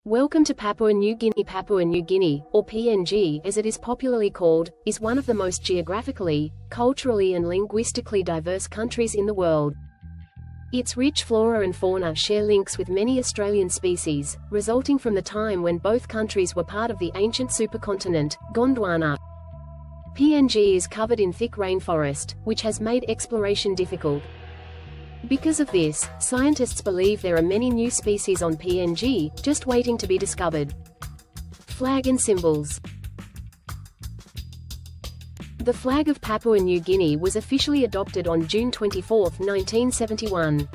Welcome to Papua New Guinea. Papua New Guinea, or PNG as it is popularly called, is one of the most geographically, culturally and linguistically diverse countries in the world. Its rich flora and fauna share links with many Australian species, resulting from the time when both countries were part of the ancient supercontinent, Gondwana. PNG is covered in thick rainforest, which has made exploration difficult. Because of this, scientists believe there are many new species on PNG, just waiting to be discovered. Flag and symbols. The flag of Papua New Guinea was officially adopted on June 24, 1971.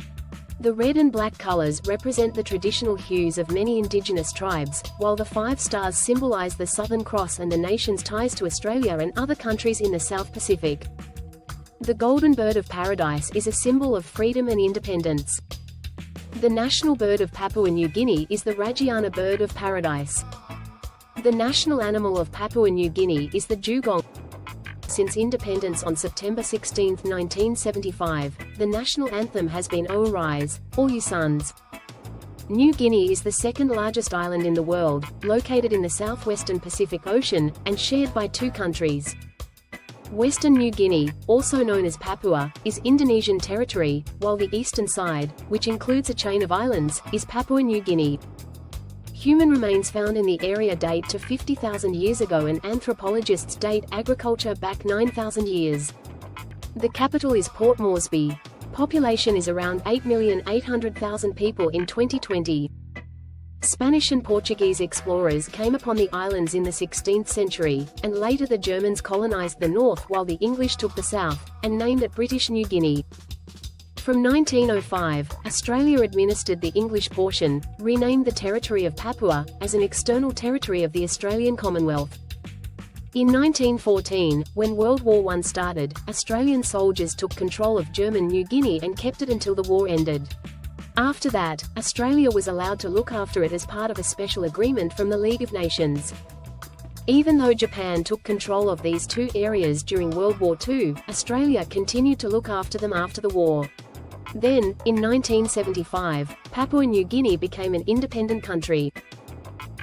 The red and black colors represent the traditional hues of many indigenous tribes, while the 5 stars symbolize the Southern Cross and the nation's ties to Australia and other countries in the South Pacific. The golden bird of paradise is a symbol of freedom and independence. The national bird of Papua New Guinea is the Rajiana bird of paradise. The national animal of Papua New Guinea is the dugong. Since independence on September 16, 1975, the national anthem has been "O Arise, All You Sons." New Guinea is the second largest island in the world, located in the southwestern Pacific Ocean, and shared by 2 countries. Western New Guinea, also known as Papua, is Indonesian territory, while the eastern side, which includes a chain of islands, is Papua New Guinea. Human remains found in the area date to 50,000 years ago and anthropologists date agriculture back 9,000 years. The capital is Port Moresby. Population is around 8,800,000 people in 2020. Spanish and Portuguese explorers came upon the islands in the 16th century, and later the Germans colonized the north while the English took the south, and named it British New Guinea. From 1905, Australia administered the English portion, renamed the territory of Papua, as an external territory of the Australian Commonwealth. In 1914, when World War I started, Australian soldiers took control of German New Guinea and kept it until the war ended. After that, Australia was allowed to look after it as part of a special agreement from the League of Nations. Even though Japan took control of these 2 areas during World War II, Australia continued to look after them after the war. Then, in 1975, Papua New Guinea became an independent country.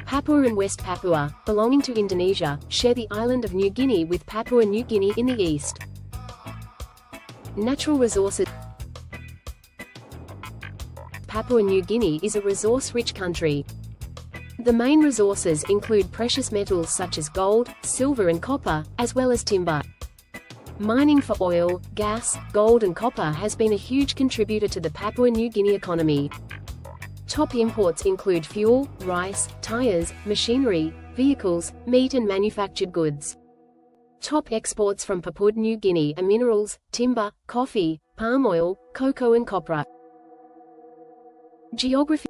Papua and West Papua, belonging to Indonesia, share the island of New Guinea with Papua New Guinea in the east. Natural resources. Papua New Guinea is a resource-rich country. The main resources include precious metals such as gold, silver and copper, as well as timber. Mining for oil, gas, gold and copper has been a huge contributor to the Papua New Guinea economy. Top imports include fuel, rice, tires, machinery, vehicles, meat and manufactured goods. Top exports from Papua New Guinea are minerals, timber, coffee, palm oil, cocoa and copra. Geography.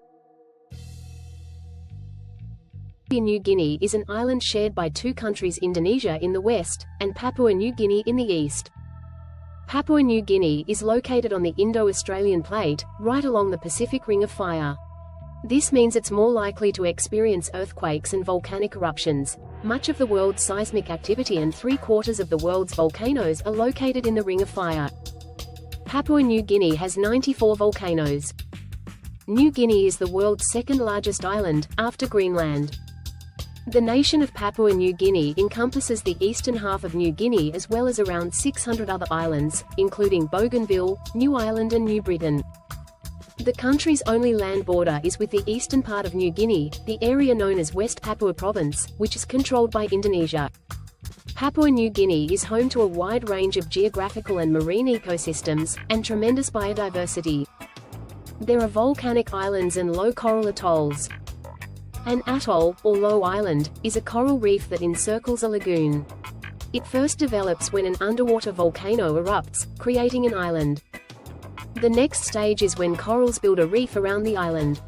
New Guinea is an island shared by 2 countries, Indonesia in the west, and Papua New Guinea in the east. Papua New Guinea is located on the Indo-Australian plate, right along the Pacific Ring of Fire. This means it's more likely to experience earthquakes and volcanic eruptions. Much of the world's seismic activity and 3/4 of the world's volcanoes are located in the Ring of Fire. Papua New Guinea has 94 volcanoes. New Guinea is the world's 2nd largest island, after Greenland. The nation of Papua New Guinea encompasses the eastern half of New Guinea as well as around 600 other islands, including Bougainville, New Ireland and New Britain. The country's only land border is with the eastern part of New Guinea, the area known as West Papua Province, which is controlled by Indonesia. Papua New Guinea is home to a wide range of geographical and marine ecosystems, and tremendous biodiversity. There are volcanic islands and low coral atolls. An atoll, or low island, is a coral reef that encircles a lagoon. It first develops when an underwater volcano erupts, creating an island. The next stage is when corals build a reef around the island.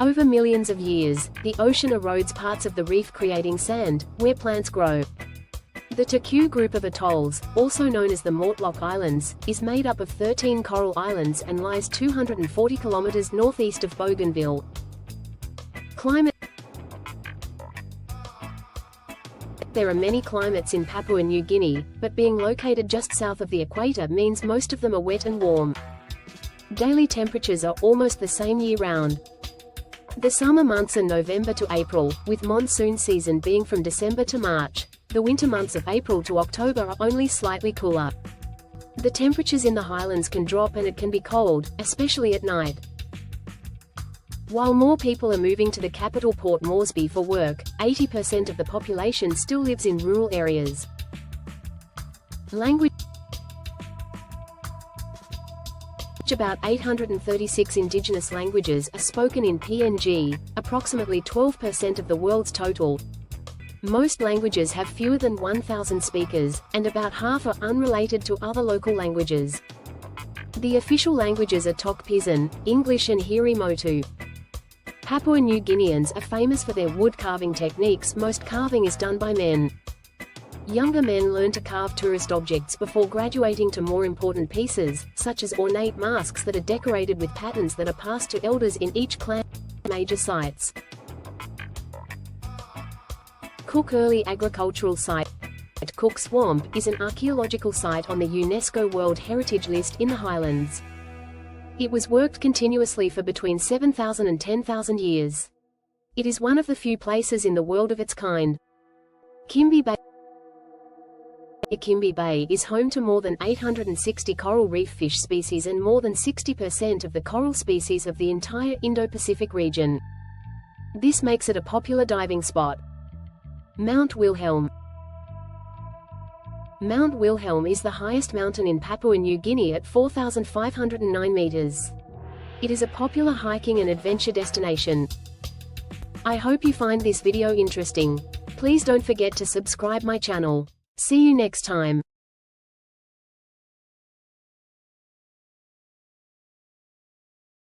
Over millions of years, the ocean erodes parts of the reef, creating sand, where plants grow. The Turku group of atolls, also known as the Mortlock Islands, is made up of 13 coral islands and lies 240 kilometers northeast of Bougainville. Climate. There are many climates in Papua New Guinea, but being located just south of the equator means most of them are wet and warm. Daily temperatures are almost the same year-round. The summer months are November to April, with monsoon season being from December to March. The winter months of April to October are only slightly cooler. The temperatures in the highlands can drop and it can be cold, especially at night. While more people are moving to the capital Port Moresby for work, 80% of the population still lives in rural areas. Language. About 836 indigenous languages are spoken in PNG, approximately 12% of the world's total. Most languages have fewer than 1,000 speakers, and about half are unrelated to other local languages. The official languages are Tok Pisin, English and Hiri Motu. Papua New Guineans are famous for their wood carving techniques. Most carving is done by men. Younger men learn to carve tourist objects before graduating to more important pieces, such as ornate masks that are decorated with patterns that are passed to elders in each clan. Major sites. Cook Early Agricultural Site. Cook Swamp is an archaeological site on the UNESCO World Heritage List in the Highlands. It was worked continuously for between 7,000 and 10,000 years. It is one of the few places in the world of its kind. Kimby Bay is home to more than 860 coral reef fish species and more than 60% of the coral species of the entire Indo-Pacific region. This makes it a popular diving spot. Mount Wilhelm. Mount Wilhelm is the highest mountain in Papua New Guinea at 4,509 meters. It is a popular hiking and adventure destination. I hope you find this video interesting. Please don't forget to subscribe my channel. See you next time.